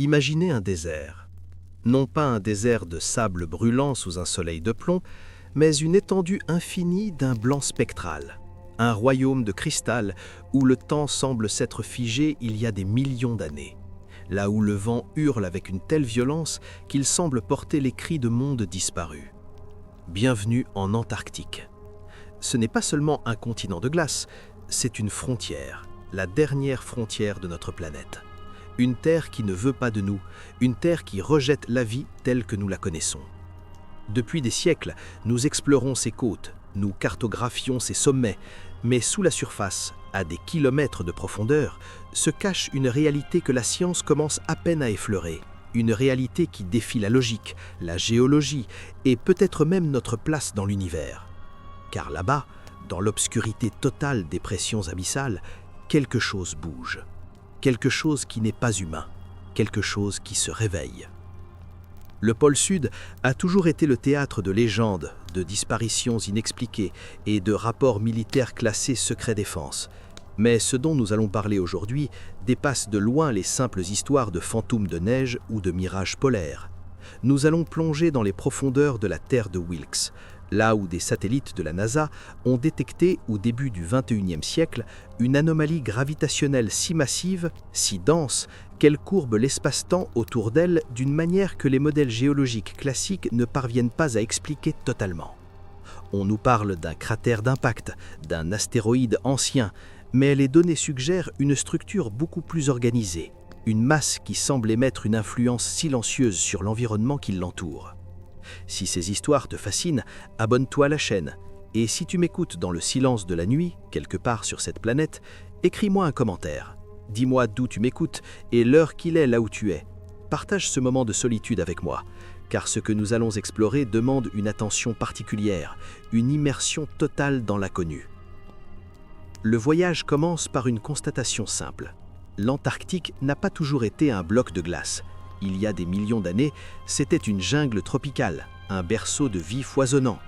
Imaginez un désert. Non pas un désert de sable brûlant sous un soleil de plomb, mais une étendue infinie d'un blanc spectral. Un royaume de cristal où le temps semble s'être figé il y a des millions d'années. Là où le vent hurle avec une telle violence qu'il semble porter les cris de mondes disparus. Bienvenue en Antarctique. Ce n'est pas seulement un continent de glace, c'est une frontière, la dernière frontière de notre planète. Une terre qui ne veut pas de nous, une terre qui rejette la vie telle que nous la connaissons. Depuis des siècles, nous explorons ses côtes, nous cartographions ses sommets, mais sous la surface, à des kilomètres de profondeur, se cache une réalité que la science commence à peine à effleurer. Une réalité qui défie la logique, la géologie et peut-être même notre place dans l'univers. Car là-bas, dans l'obscurité totale des pressions abyssales, quelque chose bouge. Quelque chose qui n'est pas humain, quelque chose qui se réveille. Le pôle Sud a toujours été le théâtre de légendes, de disparitions inexpliquées et de rapports militaires classés secret défense. Mais ce dont nous allons parler aujourd'hui dépasse de loin les simples histoires de fantômes de neige ou de mirages polaires. Nous allons plonger dans les profondeurs de la Terre de Wilkes, là où des satellites de la NASA ont détecté au début du XXIe siècle une anomalie gravitationnelle si massive, si dense, qu'elle courbe l'espace-temps autour d'elle d'une manière que les modèles géologiques classiques ne parviennent pas à expliquer totalement. On nous parle d'un cratère d'impact, d'un astéroïde ancien, mais les données suggèrent une structure beaucoup plus organisée, une masse qui semble émettre une influence silencieuse sur l'environnement qui l'entoure. Si ces histoires te fascinent, abonne-toi à la chaîne. Et si tu m'écoutes dans le silence de la nuit, quelque part sur cette planète, écris-moi un commentaire. Dis-moi d'où tu m'écoutes et l'heure qu'il est là où tu es. Partage ce moment de solitude avec moi, car ce que nous allons explorer demande une attention particulière, une immersion totale dans l'inconnu. Le voyage commence par une constatation simple. L'Antarctique n'a pas toujours été un bloc de glace. Il y a des millions d'années, c'était une jungle tropicale, un berceau de vie foisonnant.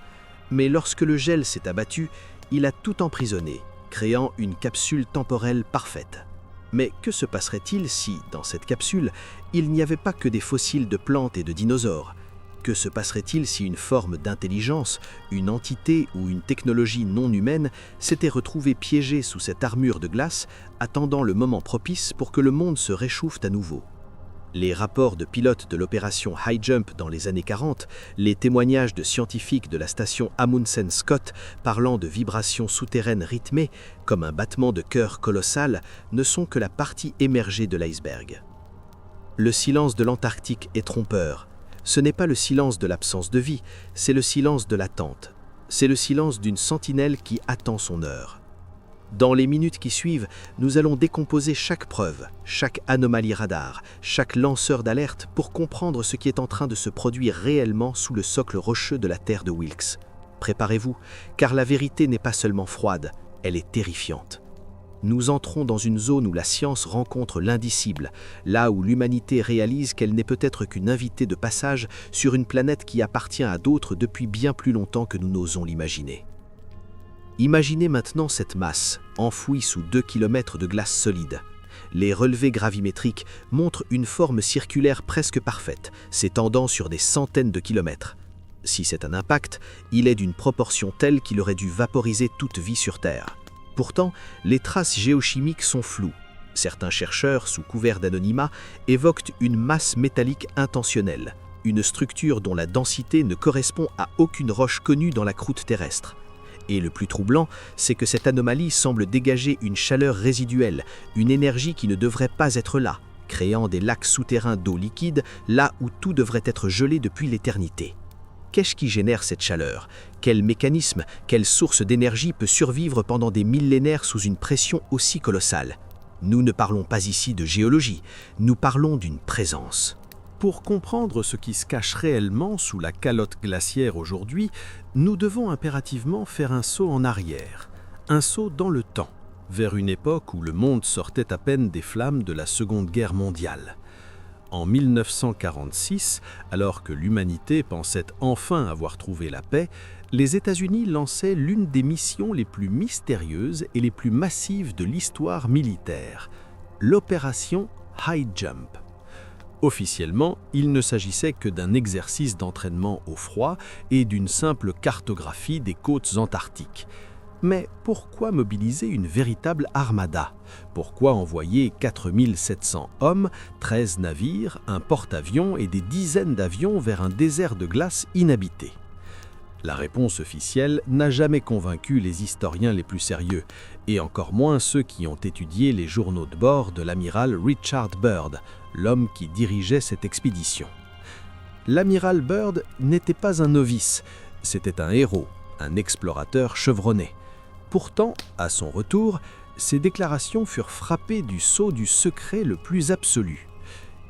Mais lorsque le gel s'est abattu, il a tout emprisonné, créant une capsule temporelle parfaite. Mais que se passerait-il si, dans cette capsule, il n'y avait pas que des fossiles de plantes et de dinosaures ? Que se passerait-il si une forme d'intelligence, une entité ou une technologie non humaine s'était retrouvée piégée sous cette armure de glace, attendant le moment propice pour que le monde se réchauffe à nouveau ? Les rapports de pilotes de l'opération High Jump dans les années 40, les témoignages de scientifiques de la station Amundsen Scott parlant de vibrations souterraines rythmées, comme un battement de cœur colossal, ne sont que la partie émergée de l'iceberg. Le silence de l'Antarctique est trompeur. Ce n'est pas le silence de l'absence de vie, c'est le silence de l'attente. C'est le silence d'une sentinelle qui attend son heure. Dans les minutes qui suivent, nous allons décomposer chaque preuve, chaque anomalie radar, chaque lanceur d'alerte pour comprendre ce qui est en train de se produire réellement sous le socle rocheux de la Terre de Wilkes. Préparez-vous, car la vérité n'est pas seulement froide, elle est terrifiante. Nous entrons dans une zone où la science rencontre l'indicible, là où l'humanité réalise qu'elle n'est peut-être qu'une invitée de passage sur une planète qui appartient à d'autres depuis bien plus longtemps que nous n'osons l'imaginer. Imaginez maintenant cette masse, enfouie sous 2 km de glace solide. Les relevés gravimétriques montrent une forme circulaire presque parfaite, s'étendant sur des centaines de kilomètres. Si c'est un impact, il est d'une proportion telle qu'il aurait dû vaporiser toute vie sur Terre. Pourtant, les traces géochimiques sont floues. Certains chercheurs, sous couvert d'anonymat, évoquent une masse métallique intentionnelle, une structure dont la densité ne correspond à aucune roche connue dans la croûte terrestre. Et le plus troublant, c'est que cette anomalie semble dégager une chaleur résiduelle, une énergie qui ne devrait pas être là, créant des lacs souterrains d'eau liquide là où tout devrait être gelé depuis l'éternité. Qu'est-ce qui génère cette chaleur ? Quel mécanisme, quelle source d'énergie peut survivre pendant des millénaires sous une pression aussi colossale ? Nous ne parlons pas ici de géologie, nous parlons d'une présence. Pour comprendre ce qui se cache réellement sous la calotte glaciaire aujourd'hui, nous devons impérativement faire un saut en arrière, un saut dans le temps, vers une époque où le monde sortait à peine des flammes de la Seconde Guerre mondiale. En 1946, alors que l'humanité pensait enfin avoir trouvé la paix, les États-Unis lançaient l'une des missions les plus mystérieuses et les plus massives de l'histoire militaire, l'opération High Jump. Officiellement, il ne s'agissait que d'un exercice d'entraînement au froid et d'une simple cartographie des côtes antarctiques. Mais pourquoi mobiliser une véritable armada? Pourquoi envoyer 4700 hommes, 13 navires, un porte-avions et des dizaines d'avions vers un désert de glace inhabité? La réponse officielle n'a jamais convaincu les historiens les plus sérieux, et encore moins ceux qui ont étudié les journaux de bord de l'amiral Richard Byrd, l'homme qui dirigeait cette expédition. L'amiral Byrd n'était pas un novice, c'était un héros, un explorateur chevronné. Pourtant, à son retour, ses déclarations furent frappées du sceau du secret le plus absolu.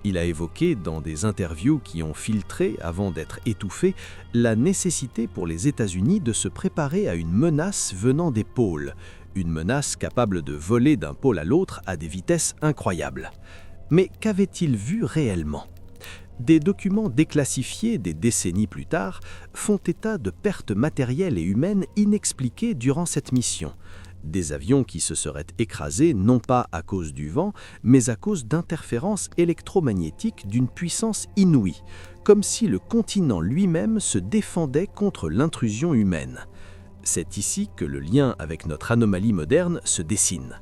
Il a évoqué, dans des interviews qui ont filtré avant d'être étouffées, la nécessité pour les États-Unis de se préparer à une menace venant des pôles, une menace capable de voler d'un pôle à l'autre à des vitesses incroyables. Mais qu'avait-il vu réellement ? Des documents déclassifiés des décennies plus tard font état de pertes matérielles et humaines inexpliquées durant cette mission. Des avions qui se seraient écrasés non pas à cause du vent, mais à cause d'interférences électromagnétiques d'une puissance inouïe, comme si le continent lui-même se défendait contre l'intrusion humaine. C'est ici que le lien avec notre anomalie moderne se dessine.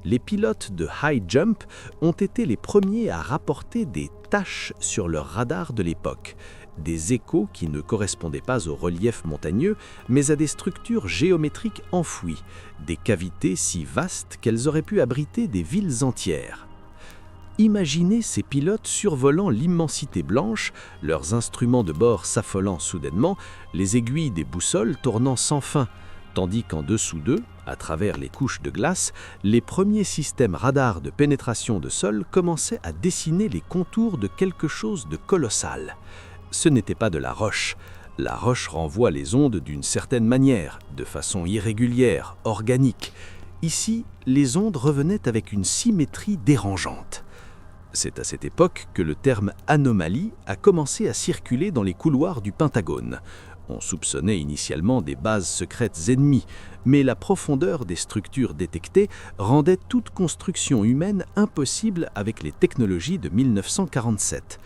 Les pilotes de high jump ont été les premiers à rapporter des taches sur leur radar de l'époque, des échos qui ne correspondaient pas au relief montagneux, mais à des structures géométriques enfouies, des cavités si vastes qu'elles auraient pu abriter des villes entières. Imaginez ces pilotes survolant l'immensité blanche, leurs instruments de bord s'affolant soudainement, les aiguilles des boussoles tournant sans fin, tandis qu'en dessous d'eux, à travers les couches de glace, les premiers systèmes radars de pénétration de sol commençaient à dessiner les contours de quelque chose de colossal. Ce n'était pas de la roche. La roche renvoie les ondes d'une certaine manière, de façon irrégulière, organique. Ici, les ondes revenaient avec une symétrie dérangeante. C'est à cette époque que le terme anomalie a commencé à circuler dans les couloirs du Pentagone. On soupçonnait initialement des bases secrètes ennemies, mais la profondeur des structures détectées rendait toute construction humaine impossible avec les technologies de 1947.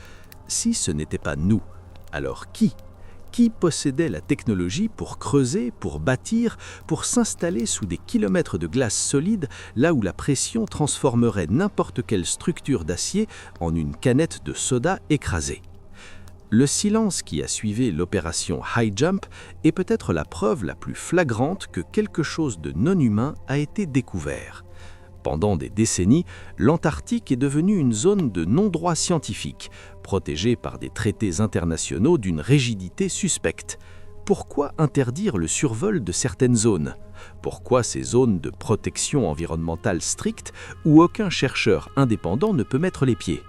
Si ce n'était pas nous, alors qui ? Qui possédait la technologie pour creuser, pour bâtir, pour s'installer sous des kilomètres de glace solide, là où la pression transformerait n'importe quelle structure d'acier en une canette de soda écrasée ? Le silence qui a suivi l'opération High Jump est peut-être la preuve la plus flagrante que quelque chose de non humain a été découvert. Pendant des décennies, l'Antarctique est devenue une zone de non-droit scientifique, protégée par des traités internationaux d'une rigidité suspecte. Pourquoi interdire le survol de certaines zones ? Pourquoi ces zones de protection environnementale stricte où aucun chercheur indépendant ne peut mettre les pieds ?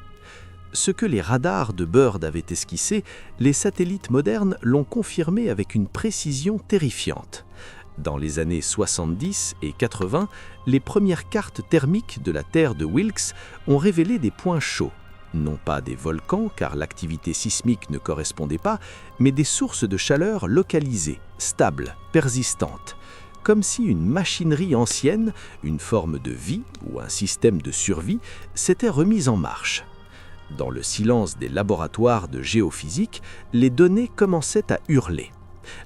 Ce que les radars de Byrd avaient esquissé, les satellites modernes l'ont confirmé avec une précision terrifiante. Dans les années 70 et 80, les premières cartes thermiques de la Terre de Wilkes ont révélé des points chauds. Non pas des volcans, car l'activité sismique ne correspondait pas, mais des sources de chaleur localisées, stables, persistantes. Comme si une machinerie ancienne, une forme de vie ou un système de survie, s'était remise en marche. Dans le silence des laboratoires de géophysique, les données commençaient à hurler.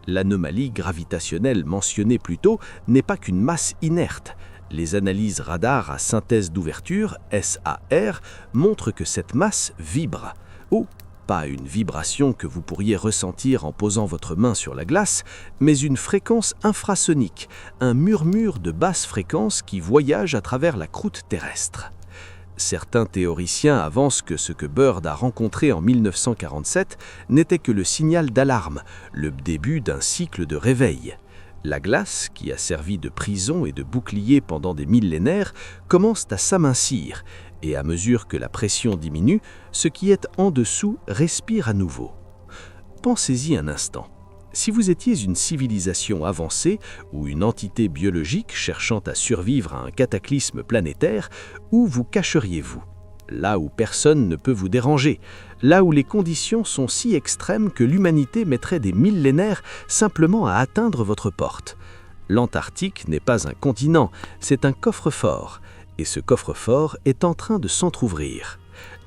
L'anomalie gravitationnelle mentionnée plus tôt n'est pas qu'une masse inerte. Les analyses radar à synthèse d'ouverture, SAR, montrent que cette masse vibre. Ou pas une vibration que vous pourriez ressentir en posant votre main sur la glace, mais une fréquence infrasonique, un murmure de basse fréquence qui voyage à travers la croûte terrestre. Certains théoriciens avancent que ce que Byrd a rencontré en 1947 n'était que le signal d'alarme, le début d'un cycle de réveil. La glace, qui a servi de prison et de bouclier pendant des millénaires, commence à s'amincir, et à mesure que la pression diminue, ce qui est en dessous respire à nouveau. Pensez-y un instant. Si vous étiez une civilisation avancée ou une entité biologique cherchant à survivre à un cataclysme planétaire, où vous cacheriez-vous ? Là où personne ne peut vous déranger, là où les conditions sont si extrêmes que l'humanité mettrait des millénaires simplement à atteindre votre porte. L'Antarctique n'est pas un continent, c'est un coffre-fort, et ce coffre-fort est en train de s'entrouvrir.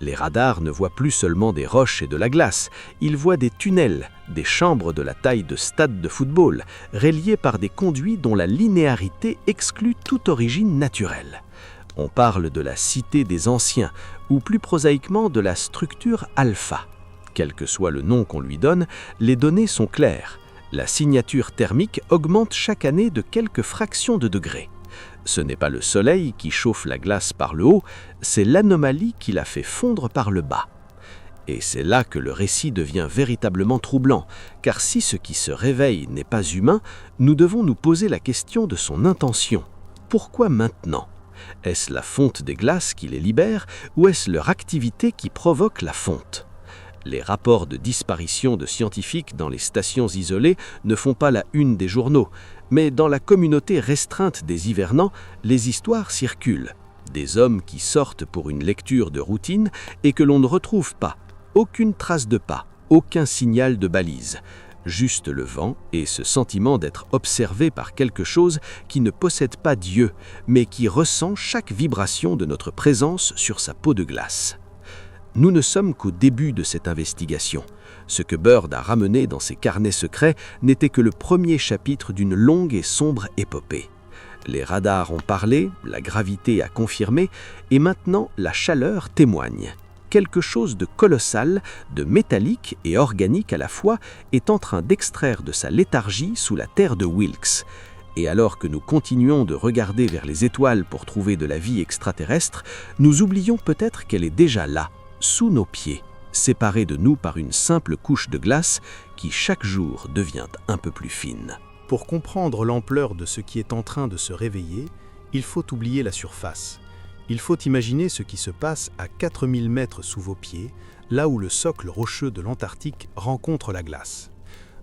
Les radars ne voient plus seulement des roches et de la glace, ils voient des tunnels, des chambres de la taille de stades de football, reliés par des conduits dont la linéarité exclut toute origine naturelle. On parle de la cité des anciens, ou plus prosaïquement de la structure alpha. Quel que soit le nom qu'on lui donne, les données sont claires. La signature thermique augmente chaque année de quelques fractions de degrés. Ce n'est pas le soleil qui chauffe la glace par le haut, c'est l'anomalie qui la fait fondre par le bas. Et c'est là que le récit devient véritablement troublant, car si ce qui se réveille n'est pas humain, nous devons nous poser la question de son intention. Pourquoi maintenant ? Est-ce la fonte des glaces qui les libère, ou est-ce leur activité qui provoque la fonte ? Les rapports de disparition de scientifiques dans les stations isolées ne font pas la une des journaux, mais dans la communauté restreinte des hivernants, les histoires circulent. Des hommes qui sortent pour une lecture de routine et que l'on ne retrouve pas. Aucune trace de pas, aucun signal de balise. Juste le vent et ce sentiment d'être observé par quelque chose qui ne possède pas Dieu, mais qui ressent chaque vibration de notre présence sur sa peau de glace. Nous ne sommes qu'au début de cette investigation. Ce que Bird a ramené dans ses carnets secrets n'était que le premier chapitre d'une longue et sombre épopée. Les radars ont parlé, la gravité a confirmé, et maintenant la chaleur témoigne. Quelque chose de colossal, de métallique et organique à la fois, est en train d'extraire de sa léthargie sous la terre de Wilkes. Et alors que nous continuons de regarder vers les étoiles pour trouver de la vie extraterrestre, nous oublions peut-être qu'elle est déjà là, sous nos pieds, séparée de nous par une simple couche de glace qui chaque jour devient un peu plus fine. Pour comprendre l'ampleur de ce qui est en train de se réveiller, il faut oublier la surface. Il faut imaginer ce qui se passe à 4000 mètres sous vos pieds, là où le socle rocheux de l'Antarctique rencontre la glace.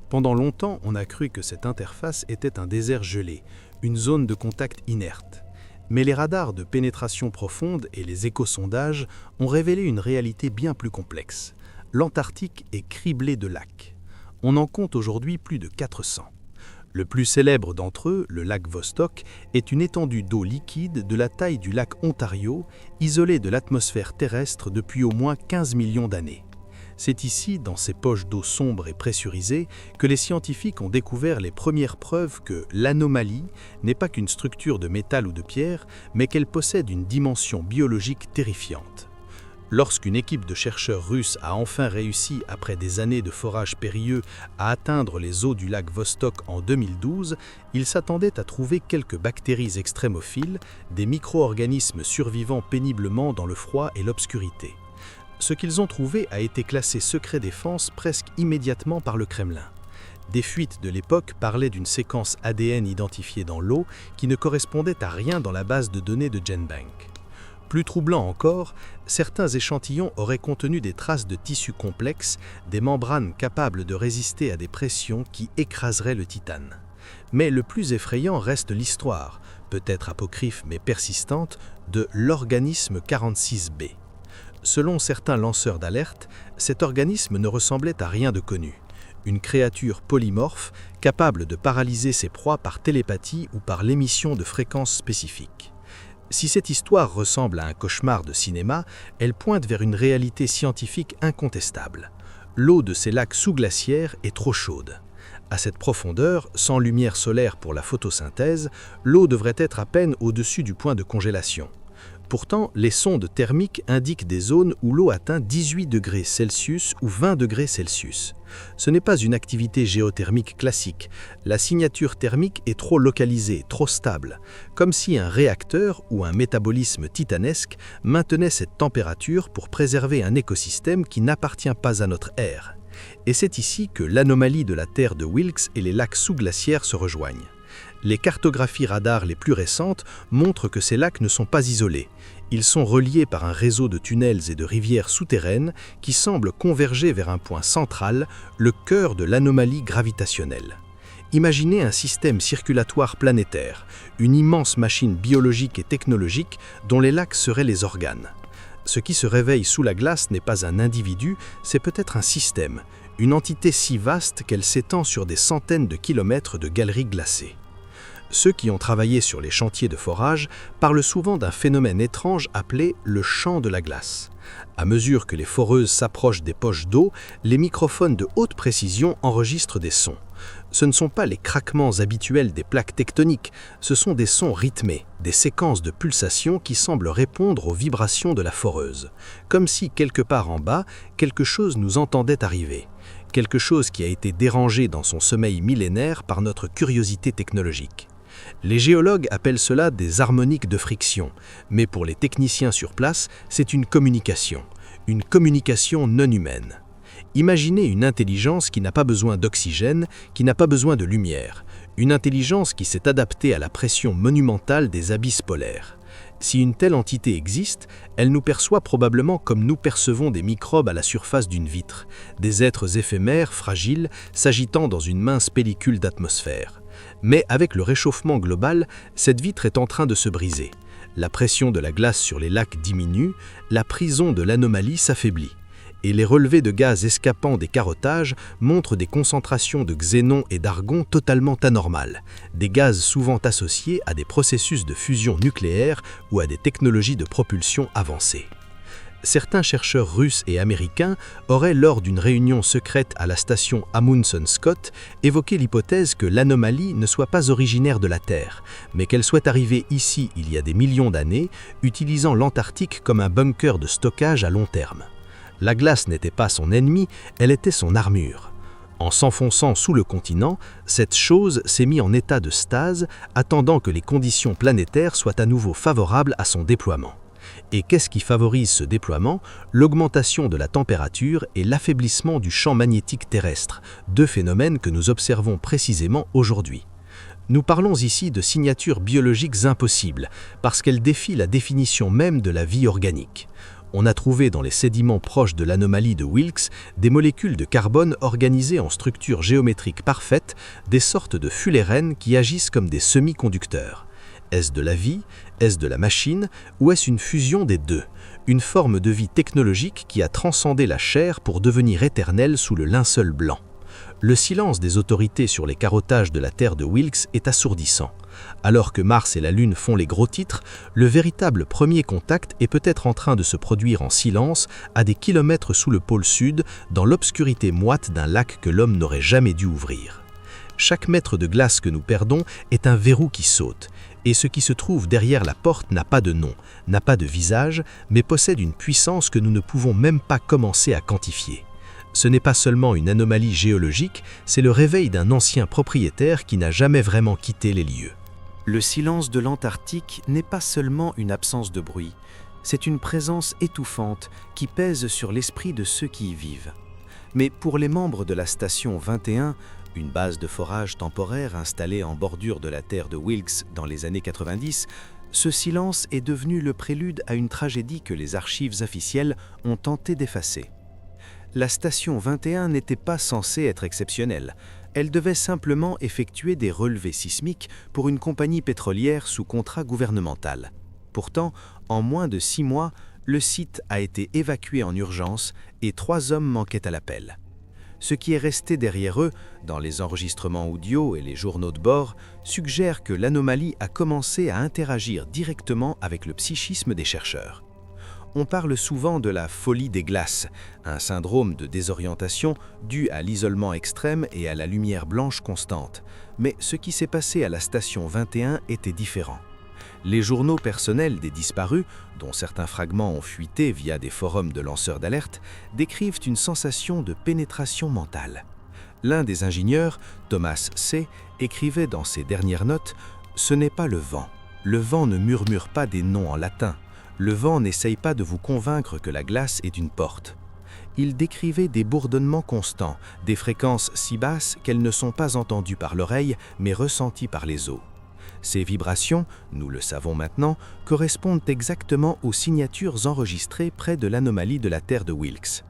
Pendant longtemps, on a cru que cette interface était un désert gelé, une zone de contact inerte. Mais les radars de pénétration profonde et les échosondages ont révélé une réalité bien plus complexe. L'Antarctique est criblé de lacs. On en compte aujourd'hui plus de 400. Le plus célèbre d'entre eux, le lac Vostok, est une étendue d'eau liquide de la taille du lac Ontario, isolée de l'atmosphère terrestre depuis au moins 15 millions d'années. C'est ici, dans ces poches d'eau sombres et pressurisées, que les scientifiques ont découvert les premières preuves que l'anomalie n'est pas qu'une structure de métal ou de pierre, mais qu'elle possède une dimension biologique terrifiante. Lorsqu'une équipe de chercheurs russes a enfin réussi, après des années de forage périlleux, à atteindre les eaux du lac Vostok en 2012, ils s'attendaient à trouver quelques bactéries extrémophiles, des micro-organismes survivant péniblement dans le froid et l'obscurité. Ce qu'ils ont trouvé a été classé secret défense presque immédiatement par le Kremlin. Des fuites de l'époque parlaient d'une séquence ADN identifiée dans l'eau qui ne correspondait à rien dans la base de données de GenBank. Plus troublant encore, certains échantillons auraient contenu des traces de tissus complexes, des membranes capables de résister à des pressions qui écraseraient le titane. Mais le plus effrayant reste l'histoire, peut-être apocryphe mais persistante, de l'organisme 46B. Selon certains lanceurs d'alerte, cet organisme ne ressemblait à rien de connu. Une créature polymorphe capable de paralyser ses proies par télépathie ou par l'émission de fréquences spécifiques. Si cette histoire ressemble à un cauchemar de cinéma, elle pointe vers une réalité scientifique incontestable. L'eau de ces lacs sous-glaciaires est trop chaude. À cette profondeur, sans lumière solaire pour la photosynthèse, l'eau devrait être à peine au-dessus du point de congélation. Pourtant, les sondes thermiques indiquent des zones où l'eau atteint 18 degrés Celsius ou 20 degrés Celsius. Ce n'est pas une activité géothermique classique. La signature thermique est trop localisée, trop stable, comme si un réacteur ou un métabolisme titanesque maintenait cette température pour préserver un écosystème qui n'appartient pas à notre ère. Et c'est ici que l'anomalie de la Terre de Wilkes et les lacs sous-glaciaires se rejoignent. Les cartographies radars les plus récentes montrent que ces lacs ne sont pas isolés. Ils sont reliés par un réseau de tunnels et de rivières souterraines qui semblent converger vers un point central, le cœur de l'anomalie gravitationnelle. Imaginez un système circulatoire planétaire, une immense machine biologique et technologique dont les lacs seraient les organes. Ce qui se réveille sous la glace n'est pas un individu, c'est peut-être un système, une entité si vaste qu'elle s'étend sur des centaines de kilomètres de galeries glacées. Ceux qui ont travaillé sur les chantiers de forage parlent souvent d'un phénomène étrange appelé le champ de la glace. À mesure que les foreuses s'approchent des poches d'eau, les microphones de haute précision enregistrent des sons. Ce ne sont pas les craquements habituels des plaques tectoniques, ce sont des sons rythmés, des séquences de pulsations qui semblent répondre aux vibrations de la foreuse. Comme si, quelque part en bas, quelque chose nous entendait arriver. Quelque chose qui a été dérangé dans son sommeil millénaire par notre curiosité technologique. Les géologues appellent cela des harmoniques de friction, mais pour les techniciens sur place, c'est une communication non humaine. Imaginez une intelligence qui n'a pas besoin d'oxygène, qui n'a pas besoin de lumière, une intelligence qui s'est adaptée à la pression monumentale des abysses polaires. Si une telle entité existe, elle nous perçoit probablement comme nous percevons des microbes à la surface d'une vitre, des êtres éphémères, fragiles, s'agitant dans une mince pellicule d'atmosphère. Mais avec le réchauffement global, cette vitre est en train de se briser. La pression de la glace sur les lacs diminue, la prison de l'anomalie s'affaiblit. Et les relevés de gaz escapant des carottages montrent des concentrations de xénon et d'argon totalement anormales, des gaz souvent associés à des processus de fusion nucléaire ou à des technologies de propulsion avancées. Certains chercheurs russes et américains auraient, lors d'une réunion secrète à la station Amundsen-Scott, évoqué l'hypothèse que l'anomalie ne soit pas originaire de la Terre, mais qu'elle soit arrivée ici il y a des millions d'années, utilisant l'Antarctique comme un bunker de stockage à long terme. La glace n'était pas son ennemi, elle était son armure. En s'enfonçant sous le continent, cette chose s'est mise en état de stase, attendant que les conditions planétaires soient à nouveau favorables à son déploiement. Et qu'est-ce qui favorise ce déploiement? L'augmentation de la température et l'affaiblissement du champ magnétique terrestre, deux phénomènes que nous observons précisément aujourd'hui. Nous parlons ici de signatures biologiques impossibles, parce qu'elles défient la définition même de la vie organique. On a trouvé dans les sédiments proches de l'anomalie de Wilkes des molécules de carbone organisées en structures géométriques parfaites, des sortes de fullérenes qui agissent comme des semi-conducteurs. Est-ce de la vie? Est-ce de la machine? Ou est-ce une fusion des deux? Une forme de vie technologique qui a transcendé la chair pour devenir éternelle sous le linceul blanc. Le silence des autorités sur les carottages de la Terre de Wilkes est assourdissant. Alors que Mars et la Lune font les gros titres, le véritable premier contact est peut-être en train de se produire en silence à des kilomètres sous le pôle sud, dans l'obscurité moite d'un lac que l'homme n'aurait jamais dû ouvrir. Chaque mètre de glace que nous perdons est un verrou qui saute, et ce qui se trouve derrière la porte n'a pas de nom, n'a pas de visage, mais possède une puissance que nous ne pouvons même pas commencer à quantifier. Ce n'est pas seulement une anomalie géologique, c'est le réveil d'un ancien propriétaire qui n'a jamais vraiment quitté les lieux. Le silence de l'Antarctique n'est pas seulement une absence de bruit, c'est une présence étouffante qui pèse sur l'esprit de ceux qui y vivent. Mais pour les membres de la station 21, une base de forage temporaire installée en bordure de la terre de Wilkes dans les années 90, ce silence est devenu le prélude à une tragédie que les archives officielles ont tenté d'effacer. La station 21 n'était pas censée être exceptionnelle. Elle devait simplement effectuer des relevés sismiques pour une compagnie pétrolière sous contrat gouvernemental. Pourtant, en moins de 6 mois, le site a été évacué en urgence et 3 hommes manquaient à l'appel. Ce qui est resté derrière eux, dans les enregistrements audio et les journaux de bord, suggère que l'anomalie a commencé à interagir directement avec le psychisme des chercheurs. On parle souvent de la folie des glaces, un syndrome de désorientation dû à l'isolement extrême et à la lumière blanche constante. Mais ce qui s'est passé à la station 21 était différent. Les journaux personnels des disparus, dont certains fragments ont fuité via des forums de lanceurs d'alerte, décrivent une sensation de pénétration mentale. L'un des ingénieurs, Thomas C., écrivait dans ses dernières notes « Ce n'est pas le vent. Le vent ne murmure pas des noms en latin. Le vent n'essaye pas de vous convaincre que la glace est une porte. » Il décrivait des bourdonnements constants, des fréquences si basses qu'elles ne sont pas entendues par l'oreille, mais ressenties par les os. Ces vibrations, nous le savons maintenant, correspondent exactement aux signatures enregistrées près de l'anomalie de la Terre de Wilkes.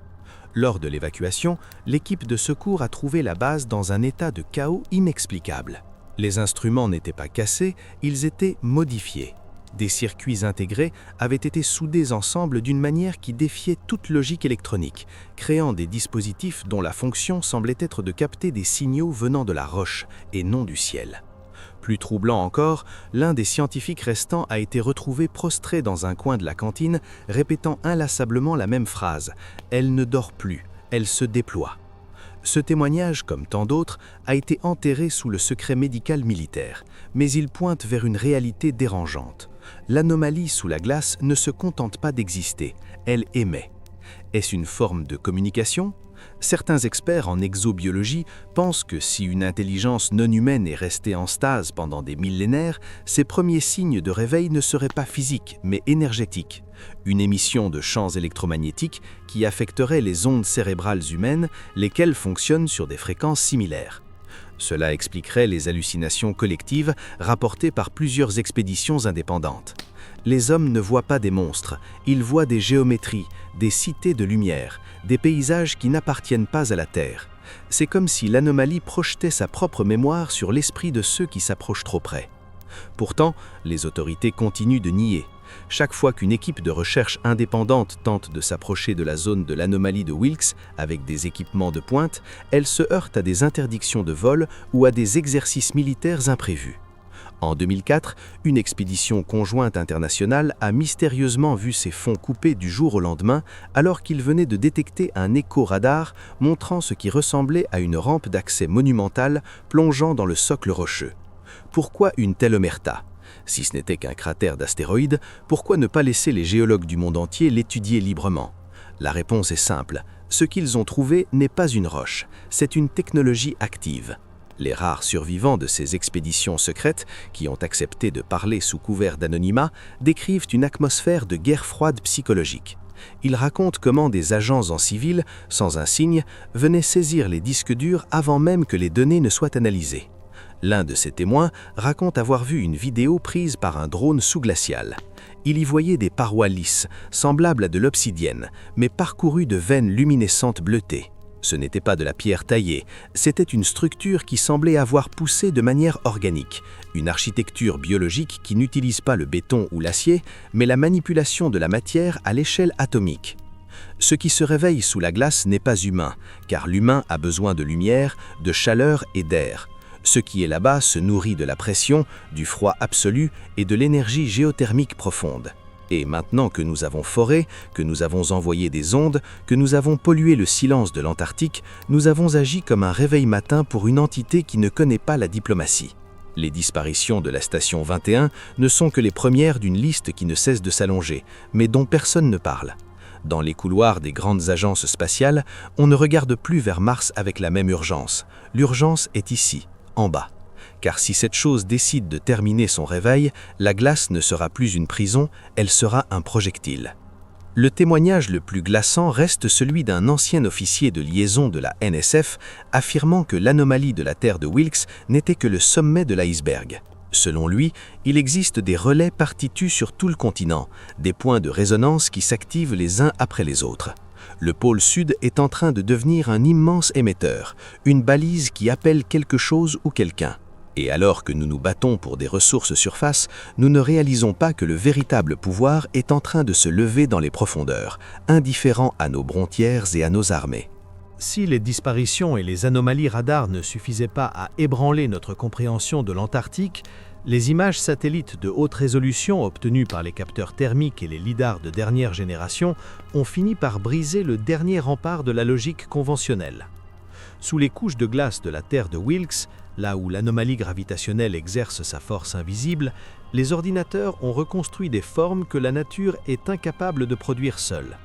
Lors de l'évacuation, l'équipe de secours a trouvé la base dans un état de chaos inexplicable. Les instruments n'étaient pas cassés, ils étaient modifiés. Des circuits intégrés avaient été soudés ensemble d'une manière qui défiait toute logique électronique, créant des dispositifs dont la fonction semblait être de capter des signaux venant de la roche et non du ciel. Plus troublant encore, l'un des scientifiques restants a été retrouvé prostré dans un coin de la cantine, répétant inlassablement la même phrase « Elle ne dort plus, elle se déploie ». Ce témoignage, comme tant d'autres, a été enterré sous le secret médical militaire, mais il pointe vers une réalité dérangeante. L'anomalie sous la glace ne se contente pas d'exister, elle émet. Est-ce une forme de communication ? Certains experts en exobiologie pensent que si une intelligence non humaine est restée en stase pendant des millénaires, ses premiers signes de réveil ne seraient pas physiques, mais énergétiques. Une émission de champs électromagnétiques qui affecterait les ondes cérébrales humaines, lesquelles fonctionnent sur des fréquences similaires. Cela expliquerait les hallucinations collectives rapportées par plusieurs expéditions indépendantes. Les hommes ne voient pas des monstres, ils voient des géométries, des cités de lumière, des paysages qui n'appartiennent pas à la Terre. C'est comme si l'anomalie projetait sa propre mémoire sur l'esprit de ceux qui s'approchent trop près. Pourtant, les autorités continuent de nier. Chaque fois qu'une équipe de recherche indépendante tente de s'approcher de la zone de l'anomalie de Wilkes avec des équipements de pointe, elle se heurte à des interdictions de vol ou à des exercices militaires imprévus. En 2004, une expédition conjointe internationale a mystérieusement vu ses fonds coupés du jour au lendemain alors qu'il venait de détecter un écho-radar montrant ce qui ressemblait à une rampe d'accès monumentale plongeant dans le socle rocheux. Pourquoi une telle omerta ? Si ce n'était qu'un cratère d'astéroïdes, pourquoi ne pas laisser les géologues du monde entier l'étudier librement ? La réponse est simple, ce qu'ils ont trouvé n'est pas une roche, c'est une technologie active. Les rares survivants de ces expéditions secrètes, qui ont accepté de parler sous couvert d'anonymat, décrivent une atmosphère de guerre froide psychologique. Ils racontent comment des agents en civil, sans un signe, venaient saisir les disques durs avant même que les données ne soient analysées. L'un de ces témoins raconte avoir vu une vidéo prise par un drone sous-glacial. Il y voyait des parois lisses, semblables à de l'obsidienne, mais parcourues de veines luminescentes bleutées. Ce n'était pas de la pierre taillée, c'était une structure qui semblait avoir poussé de manière organique, une architecture biologique qui n'utilise pas le béton ou l'acier, mais la manipulation de la matière à l'échelle atomique. Ce qui se réveille sous la glace n'est pas humain, car l'humain a besoin de lumière, de chaleur et d'air. Ce qui est là-bas se nourrit de la pression, du froid absolu et de l'énergie géothermique profonde. Et maintenant que nous avons foré, que nous avons envoyé des ondes, que nous avons pollué le silence de l'Antarctique, nous avons agi comme un réveil matin pour une entité qui ne connaît pas la diplomatie. Les disparitions de la station 21 ne sont que les premières d'une liste qui ne cesse de s'allonger, mais dont personne ne parle. Dans les couloirs des grandes agences spatiales, on ne regarde plus vers Mars avec la même urgence. L'urgence est ici, en bas. Car si cette chose décide de terminer son réveil, la glace ne sera plus une prison, elle sera un projectile. Le témoignage le plus glaçant reste celui d'un ancien officier de liaison de la NSF affirmant que l'anomalie de la Terre de Wilkes n'était que le sommet de l'iceberg. Selon lui, il existe des relais partitus sur tout le continent, des points de résonance qui s'activent les uns après les autres. Le pôle sud est en train de devenir un immense émetteur, une balise qui appelle quelque chose ou quelqu'un. Et alors que nous nous battons pour des ressources surface, nous ne réalisons pas que le véritable pouvoir est en train de se lever dans les profondeurs, indifférent à nos brontières et à nos armées. Si les disparitions et les anomalies radars ne suffisaient pas à ébranler notre compréhension de l'Antarctique, les images satellites de haute résolution obtenues par les capteurs thermiques et les lidars de dernière génération ont fini par briser le dernier rempart de la logique conventionnelle. Sous les couches de glace de la Terre de Wilkes, là où l'anomalie gravitationnelle exerce sa force invisible, les ordinateurs ont reconstruit des formes que la nature est incapable de produire seule.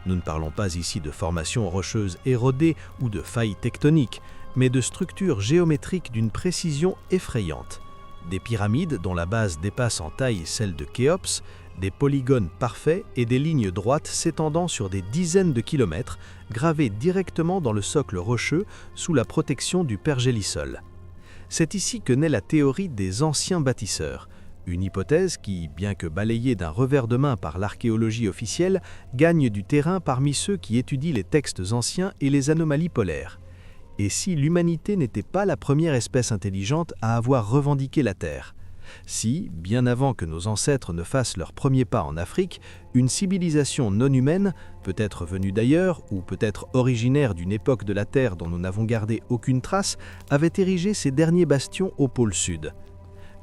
Nous ne parlons pas ici de formations rocheuses érodées ou de failles tectoniques, mais de structures géométriques d'une précision effrayante. Des pyramides dont la base dépasse en taille celle de Khéops, des polygones parfaits et des lignes droites s'étendant sur des dizaines de kilomètres, gravées directement dans le socle rocheux sous la protection du pergélisol. C'est ici que naît la théorie des anciens bâtisseurs, une hypothèse qui, bien que balayée d'un revers de main par l'archéologie officielle, gagne du terrain parmi ceux qui étudient les textes anciens et les anomalies polaires. Et si l'humanité n'était pas la première espèce intelligente à avoir revendiqué la Terre ? Si, bien avant que nos ancêtres ne fassent leurs premiers pas en Afrique, une civilisation non humaine, peut-être venue d'ailleurs ou peut-être originaire d'une époque de la Terre dont nous n'avons gardé aucune trace, avait érigé ses derniers bastions au pôle sud.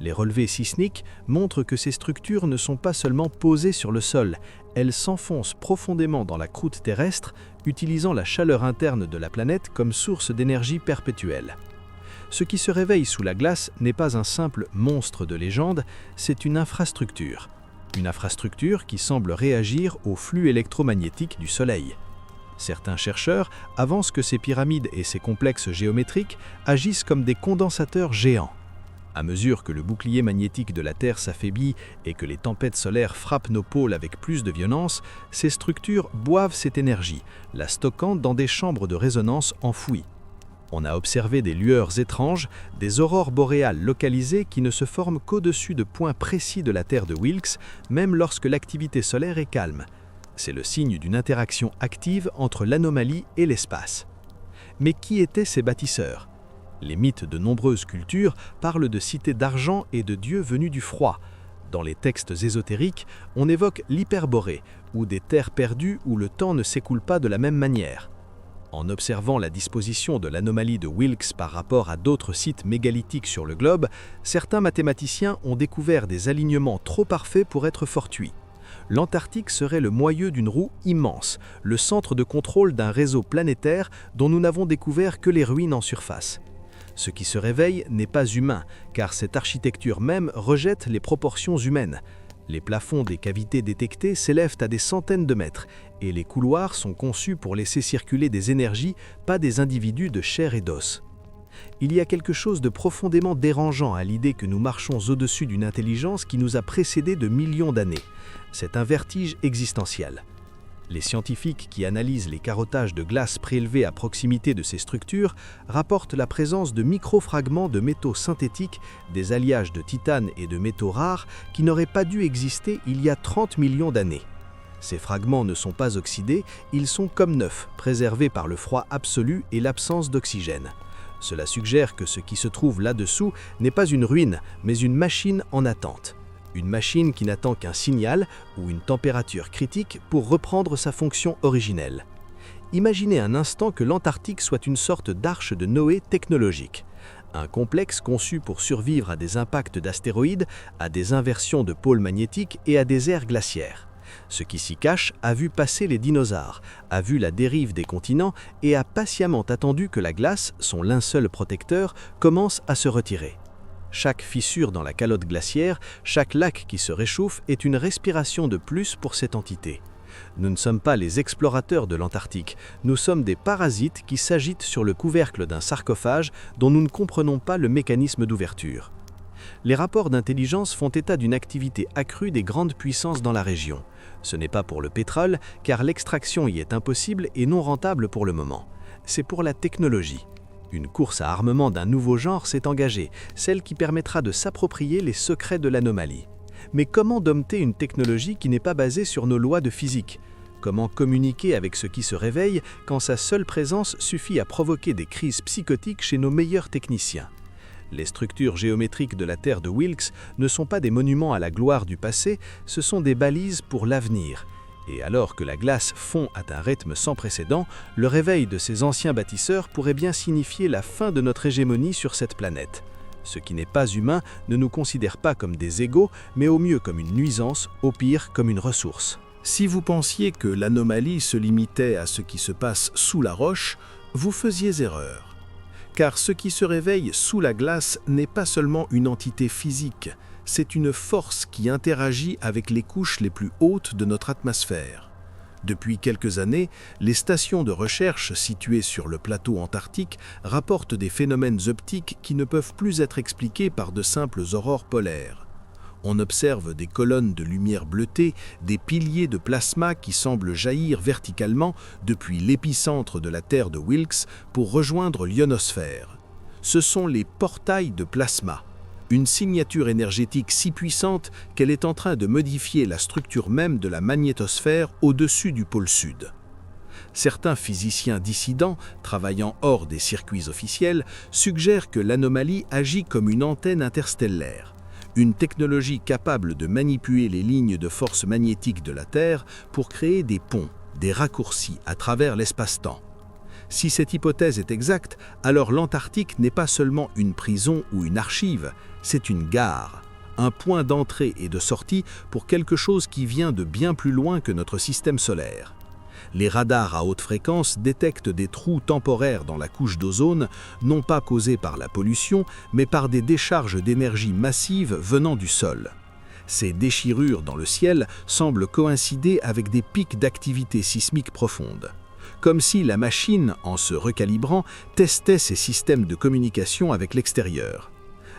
Les relevés sismiques montrent que ces structures ne sont pas seulement posées sur le sol, elles s'enfoncent profondément dans la croûte terrestre, utilisant la chaleur interne de la planète comme source d'énergie perpétuelle. Ce qui se réveille sous la glace n'est pas un simple monstre de légende, c'est une infrastructure. Une infrastructure qui semble réagir au flux électromagnétique du Soleil. Certains chercheurs avancent que ces pyramides et ces complexes géométriques agissent comme des condensateurs géants. À mesure que le bouclier magnétique de la Terre s'affaiblit et que les tempêtes solaires frappent nos pôles avec plus de violence, ces structures boivent cette énergie, la stockant dans des chambres de résonance enfouies. On a observé des lueurs étranges, des aurores boréales localisées qui ne se forment qu'au-dessus de points précis de la Terre de Wilkes, même lorsque l'activité solaire est calme. C'est le signe d'une interaction active entre l'anomalie et l'espace. Mais qui étaient ces bâtisseurs ? Les mythes de nombreuses cultures parlent de cités d'argent et de dieux venus du froid. Dans les textes ésotériques, on évoque l'hyperborée, ou des terres perdues où le temps ne s'écoule pas de la même manière. En observant la disposition de l'anomalie de Wilkes par rapport à d'autres sites mégalithiques sur le globe, certains mathématiciens ont découvert des alignements trop parfaits pour être fortuits. L'Antarctique serait le moyeu d'une roue immense, le centre de contrôle d'un réseau planétaire dont nous n'avons découvert que les ruines en surface. Ce qui se réveille n'est pas humain, car cette architecture même rejette les proportions humaines. Les plafonds des cavités détectées s'élèvent à des centaines de mètres, et les couloirs sont conçus pour laisser circuler des énergies, pas des individus de chair et d'os. Il y a quelque chose de profondément dérangeant à l'idée que nous marchons au-dessus d'une intelligence qui nous a précédés de millions d'années. C'est un vertige existentiel. Les scientifiques qui analysent les carottages de glace prélevés à proximité de ces structures rapportent la présence de microfragments de métaux synthétiques, des alliages de titane et de métaux rares qui n'auraient pas dû exister il y a 30 millions d'années. Ces fragments ne sont pas oxydés, ils sont comme neufs, préservés par le froid absolu et l'absence d'oxygène. Cela suggère que ce qui se trouve là-dessous n'est pas une ruine, mais une machine en attente. Une machine qui n'attend qu'un signal ou une température critique pour reprendre sa fonction originelle. Imaginez un instant que l'Antarctique soit une sorte d'arche de Noé technologique. Un complexe conçu pour survivre à des impacts d'astéroïdes, à des inversions de pôles magnétiques et à des ères glaciaires. Ce qui s'y cache a vu passer les dinosaures, a vu la dérive des continents et a patiemment attendu que la glace, son linceul protecteur, commence à se retirer. Chaque fissure dans la calotte glaciaire, chaque lac qui se réchauffe est une respiration de plus pour cette entité. Nous ne sommes pas les explorateurs de l'Antarctique, nous sommes des parasites qui s'agitent sur le couvercle d'un sarcophage dont nous ne comprenons pas le mécanisme d'ouverture. Les rapports d'intelligence font état d'une activité accrue des grandes puissances dans la région. Ce n'est pas pour le pétrole, car l'extraction y est impossible et non rentable pour le moment. C'est pour la technologie. Une course à armement d'un nouveau genre s'est engagée, celle qui permettra de s'approprier les secrets de l'anomalie. Mais comment dompter une technologie qui n'est pas basée sur nos lois de physique ? Comment communiquer avec ce qui se réveille quand sa seule présence suffit à provoquer des crises psychotiques chez nos meilleurs techniciens ? Les structures géométriques de la Terre de Wilkes ne sont pas des monuments à la gloire du passé, ce sont des balises pour l'avenir. Et alors que la glace fond à un rythme sans précédent, le réveil de ces anciens bâtisseurs pourrait bien signifier la fin de notre hégémonie sur cette planète. Ce qui n'est pas humain ne nous considère pas comme des égaux, mais au mieux comme une nuisance, au pire comme une ressource. Si vous pensiez que l'anomalie se limitait à ce qui se passe sous la roche, vous faisiez erreur. Car ce qui se réveille sous la glace n'est pas seulement une entité physique, c'est une force qui interagit avec les couches les plus hautes de notre atmosphère. Depuis quelques années, les stations de recherche situées sur le plateau antarctique rapportent des phénomènes optiques qui ne peuvent plus être expliqués par de simples aurores polaires. On observe des colonnes de lumière bleutée, des piliers de plasma qui semblent jaillir verticalement depuis l'épicentre de la Terre de Wilkes pour rejoindre l'ionosphère. Ce sont les portails de plasma, une signature énergétique si puissante qu'elle est en train de modifier la structure même de la magnétosphère au-dessus du pôle sud. Certains physiciens dissidents, travaillant hors des circuits officiels, suggèrent que l'anomalie agit comme une antenne interstellaire, une technologie capable de manipuler les lignes de force magnétique de la Terre pour créer des ponts, des raccourcis à travers l'espace-temps. Si cette hypothèse est exacte, alors l'Antarctique n'est pas seulement une prison ou une archive, c'est une gare, un point d'entrée et de sortie pour quelque chose qui vient de bien plus loin que notre système solaire. Les radars à haute fréquence détectent des trous temporaires dans la couche d'ozone, non pas causés par la pollution, mais par des décharges d'énergie massives venant du sol. Ces déchirures dans le ciel semblent coïncider avec des pics d'activité sismique profonde. Comme si la machine, en se recalibrant, testait ses systèmes de communication avec l'extérieur.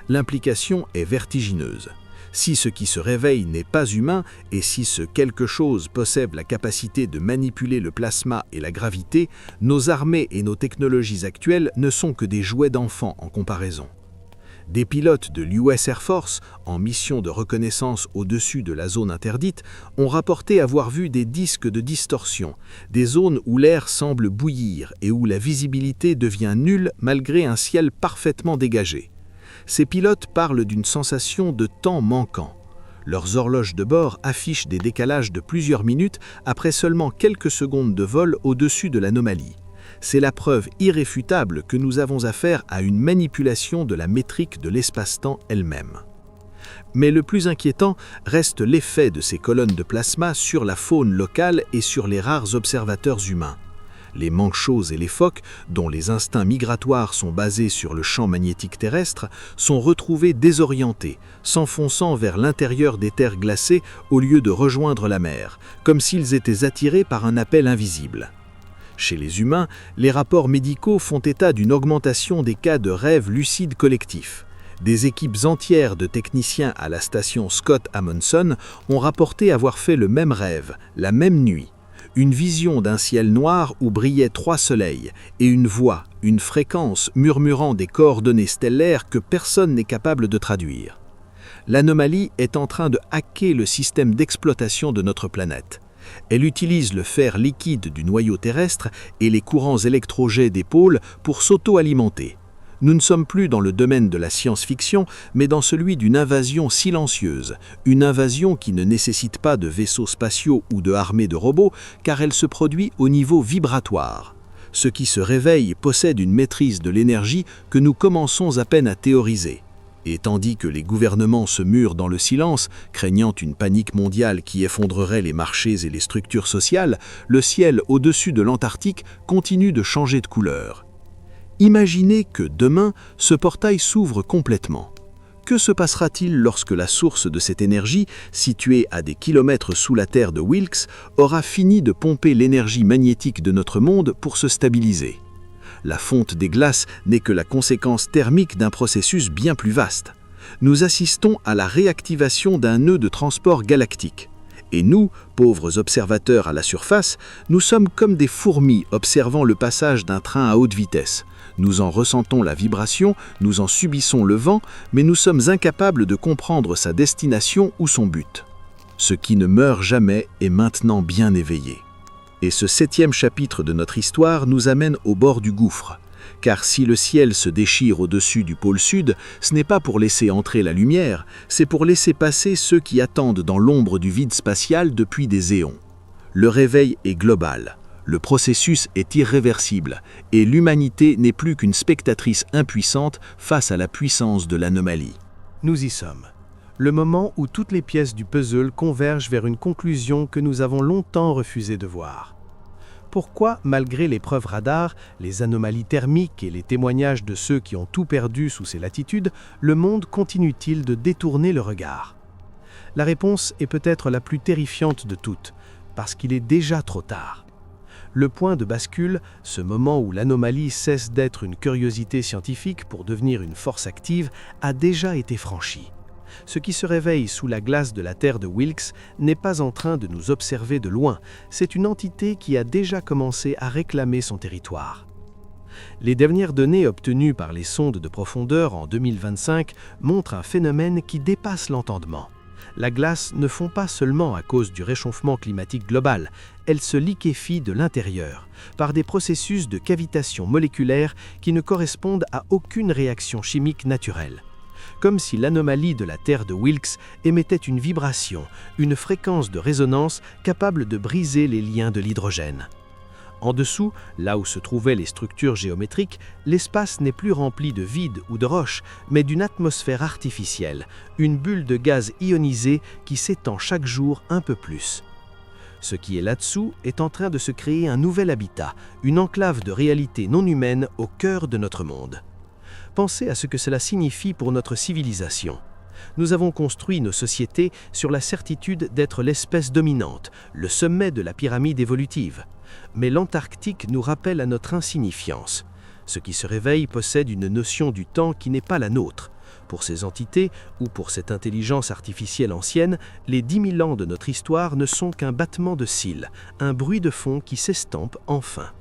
L'implication est vertigineuse. Si ce qui se réveille n'est pas humain et si ce quelque chose possède la capacité de manipuler le plasma et la gravité, nos armées et nos technologies actuelles ne sont que des jouets d'enfants en comparaison. Des pilotes de l'US Air Force, en mission de reconnaissance au-dessus de la zone interdite, ont rapporté avoir vu des disques de distorsion, des zones où l'air semble bouillir et où la visibilité devient nulle malgré un ciel parfaitement dégagé. Ces pilotes parlent d'une sensation de temps manquant. Leurs horloges de bord affichent des décalages de plusieurs minutes après seulement quelques secondes de vol au-dessus de l'anomalie. C'est la preuve irréfutable que nous avons affaire à une manipulation de la métrique de l'espace-temps elle-même. Mais le plus inquiétant reste l'effet de ces colonnes de plasma sur la faune locale et sur les rares observateurs humains. Les manchots et les phoques, dont les instincts migratoires sont basés sur le champ magnétique terrestre, sont retrouvés désorientés, s'enfonçant vers l'intérieur des terres glacées au lieu de rejoindre la mer, comme s'ils étaient attirés par un appel invisible. Chez les humains, les rapports médicaux font état d'une augmentation des cas de rêves lucides collectifs. Des équipes entières de techniciens à la station Scott Amundsen ont rapporté avoir fait le même rêve, la même nuit. Une vision d'un ciel noir où brillaient 3 soleils, et une voix, une fréquence murmurant des coordonnées stellaires que personne n'est capable de traduire. L'anomalie est en train de hacker le système d'exploitation de notre planète. Elle utilise le fer liquide du noyau terrestre et les courants électrojets des pôles pour s'auto-alimenter. Nous ne sommes plus dans le domaine de la science-fiction, mais dans celui d'une invasion silencieuse, une invasion qui ne nécessite pas de vaisseaux spatiaux ou de armées de robots, car elle se produit au niveau vibratoire. Ce qui se réveille possède une maîtrise de l'énergie que nous commençons à peine à théoriser. Et tandis que les gouvernements se murent dans le silence, craignant une panique mondiale qui effondrerait les marchés et les structures sociales, le ciel au-dessus de l'Antarctique continue de changer de couleur. Imaginez que demain, ce portail s'ouvre complètement. Que se passera-t-il lorsque la source de cette énergie, située à des kilomètres sous la Terre de Wilkes, aura fini de pomper l'énergie magnétique de notre monde pour se stabiliser ? La fonte des glaces n'est que la conséquence thermique d'un processus bien plus vaste. Nous assistons à la réactivation d'un nœud de transport galactique. Et nous, pauvres observateurs à la surface, nous sommes comme des fourmis observant le passage d'un train à haute vitesse. Nous en ressentons la vibration, nous en subissons le vent, mais nous sommes incapables de comprendre sa destination ou son but. Ce qui ne meurt jamais est maintenant bien éveillé. Et ce 7e chapitre de notre histoire nous amène au bord du gouffre. Car si le ciel se déchire au-dessus du pôle sud, ce n'est pas pour laisser entrer la lumière, c'est pour laisser passer ceux qui attendent dans l'ombre du vide spatial depuis des éons. Le réveil est global, le processus est irréversible, et l'humanité n'est plus qu'une spectatrice impuissante face à la puissance de l'anomalie. Nous y sommes. Le moment où toutes les pièces du puzzle convergent vers une conclusion que nous avons longtemps refusé de voir. Pourquoi, malgré les preuves radars, les anomalies thermiques et les témoignages de ceux qui ont tout perdu sous ces latitudes, le monde continue-t-il de détourner le regard ? La réponse est peut-être la plus terrifiante de toutes, parce qu'il est déjà trop tard. Le point de bascule, ce moment où l'anomalie cesse d'être une curiosité scientifique pour devenir une force active, a déjà été franchi. Ce qui se réveille sous la glace de la Terre de Wilkes n'est pas en train de nous observer de loin, c'est une entité qui a déjà commencé à réclamer son territoire. Les dernières données obtenues par les sondes de profondeur en 2025 montrent un phénomène qui dépasse l'entendement. La glace ne fond pas seulement à cause du réchauffement climatique global, elle se liquéfie de l'intérieur, par des processus de cavitation moléculaire qui ne correspondent à aucune réaction chimique naturelle. Comme si l'anomalie de la Terre de Wilkes émettait une vibration, une fréquence de résonance capable de briser les liens de l'hydrogène. En dessous, là où se trouvaient les structures géométriques, l'espace n'est plus rempli de vide ou de roches, mais d'une atmosphère artificielle, une bulle de gaz ionisé qui s'étend chaque jour un peu plus. Ce qui est là-dessous est en train de se créer un nouvel habitat, une enclave de réalité non humaine au cœur de notre monde. Pensez à ce que cela signifie pour notre civilisation. Nous avons construit nos sociétés sur la certitude d'être l'espèce dominante, le sommet de la pyramide évolutive. Mais l'Antarctique nous rappelle à notre insignifiance. Ce qui se réveille possède une notion du temps qui n'est pas la nôtre. Pour ces entités, ou pour cette intelligence artificielle ancienne, les 10 000 ans de notre histoire ne sont qu'un battement de cils, un bruit de fond qui s'estampe enfin.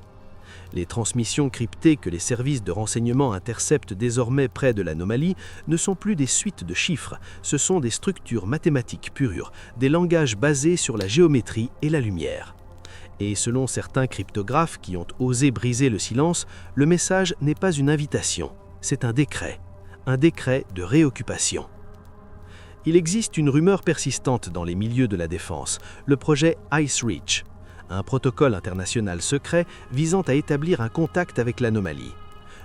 Les transmissions cryptées que les services de renseignement interceptent désormais près de l'anomalie ne sont plus des suites de chiffres, ce sont des structures mathématiques pures, des langages basés sur la géométrie et la lumière. Et selon certains cryptographes qui ont osé briser le silence, le message n'est pas une invitation, c'est un décret de réoccupation. Il existe une rumeur persistante dans les milieux de la défense, le projet ICE-REACH, un protocole international secret visant à établir un contact avec l'anomalie.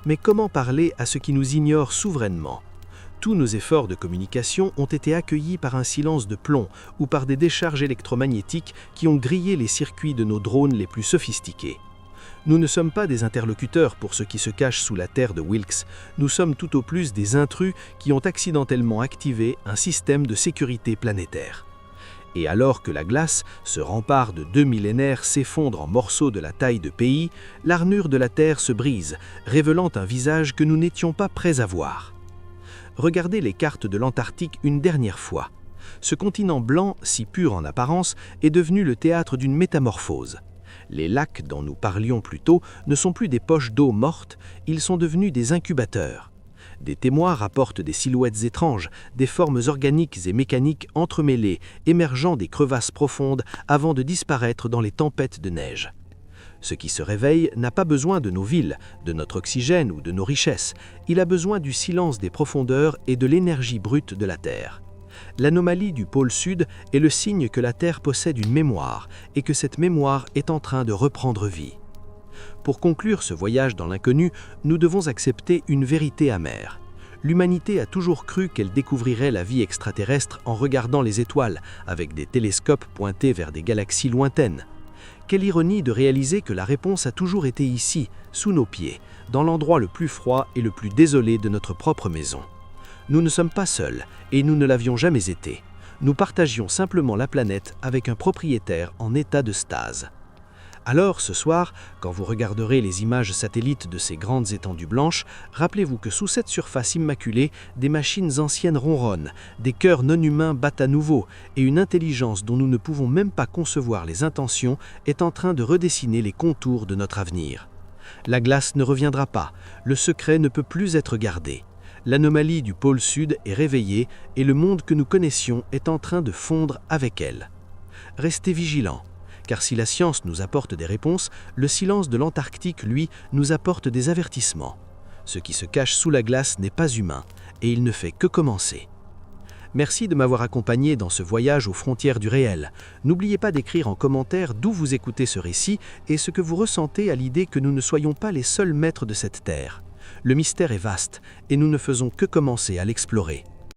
Mais comment parler à ceux qui nous ignorent souverainement ? Tous nos efforts de communication ont été accueillis par un silence de plomb ou par des décharges électromagnétiques qui ont grillé les circuits de nos drones les plus sophistiqués. Nous ne sommes pas des interlocuteurs pour ceux qui se cachent sous la terre de Wilkes, nous sommes tout au plus des intrus qui ont accidentellement activé un système de sécurité planétaire. Et alors que la glace, ce rempart de 2 millénaires, s'effondre en morceaux de la taille de pays, l'armure de la Terre se brise, révélant un visage que nous n'étions pas prêts à voir. Regardez les cartes de l'Antarctique une dernière fois. Ce continent blanc, si pur en apparence, est devenu le théâtre d'une métamorphose. Les lacs dont nous parlions plus tôt ne sont plus des poches d'eau mortes, ils sont devenus des incubateurs. Des témoins rapportent des silhouettes étranges, des formes organiques et mécaniques entremêlées, émergeant des crevasses profondes avant de disparaître dans les tempêtes de neige. Ce qui se réveille n'a pas besoin de nos villes, de notre oxygène ou de nos richesses, il a besoin du silence des profondeurs et de l'énergie brute de la Terre. L'anomalie du pôle Sud est le signe que la Terre possède une mémoire et que cette mémoire est en train de reprendre vie. Pour conclure ce voyage dans l'inconnu, nous devons accepter une vérité amère. L'humanité a toujours cru qu'elle découvrirait la vie extraterrestre en regardant les étoiles, avec des télescopes pointés vers des galaxies lointaines. Quelle ironie de réaliser que la réponse a toujours été ici, sous nos pieds, dans l'endroit le plus froid et le plus désolé de notre propre maison. Nous ne sommes pas seuls, et nous ne l'avions jamais été. Nous partagions simplement la planète avec un propriétaire en état de stase. Alors, ce soir, quand vous regarderez les images satellites de ces grandes étendues blanches, rappelez-vous que sous cette surface immaculée, des machines anciennes ronronnent, des cœurs non humains battent à nouveau, et une intelligence dont nous ne pouvons même pas concevoir les intentions est en train de redessiner les contours de notre avenir. La glace ne reviendra pas, le secret ne peut plus être gardé. L'anomalie du pôle Sud est réveillée et le monde que nous connaissions est en train de fondre avec elle. Restez vigilants. Car si la science nous apporte des réponses, le silence de l'Antarctique, lui, nous apporte des avertissements. Ce qui se cache sous la glace n'est pas humain, et il ne fait que commencer. Merci de m'avoir accompagné dans ce voyage aux frontières du réel. N'oubliez pas d'écrire en commentaire d'où vous écoutez ce récit et ce que vous ressentez à l'idée que nous ne soyons pas les seuls maîtres de cette terre. Le mystère est vaste, et nous ne faisons que commencer à l'explorer.